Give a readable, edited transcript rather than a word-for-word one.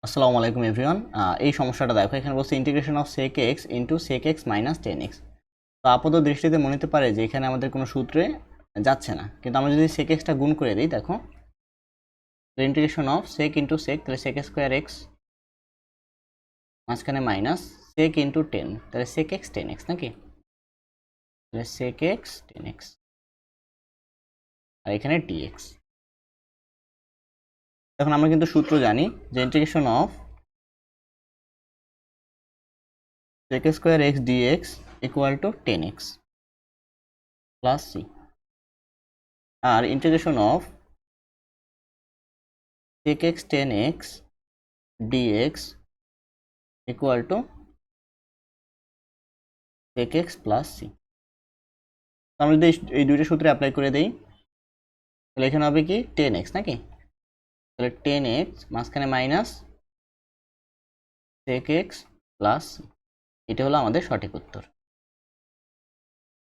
আসসালামু আলাইকুম এভরিওয়ান। এই সমস্যাটা দেখো, এখানে বলছে integration of sec x into sec x minus 10x। তো আপাত দৃষ্টিতে মনে হতে পারে যে এখানে আমাদের কোনো সূত্রে যাচ্ছে না, কিন্তু আমরা যদি sec x টা গুণ করে দিই, দেখো integration of sec into sec, তাহলে sec স্কোয়ার x মাঝখানে মাইনাস sec ইন্টু 10, তাহলে sec x 10x নাকি, তাহলে sec x 10x আর এখানে dx। এখন আমরা কিন্তু সূত্র জানি যে integration of sec square x dx equal to 10x plus c, আর integration of sec x 10x dx equal to sec x plus c। আমরা যদি এই দুইটা সূত্রে অ্যাপ্লাই করে দেই, তাহলে এখানে হবে কি 10x নাকি, তাহলে 10x মাঝখানে minus sec x plus c, এটা হলো আমাদের সঠিক উত্তর।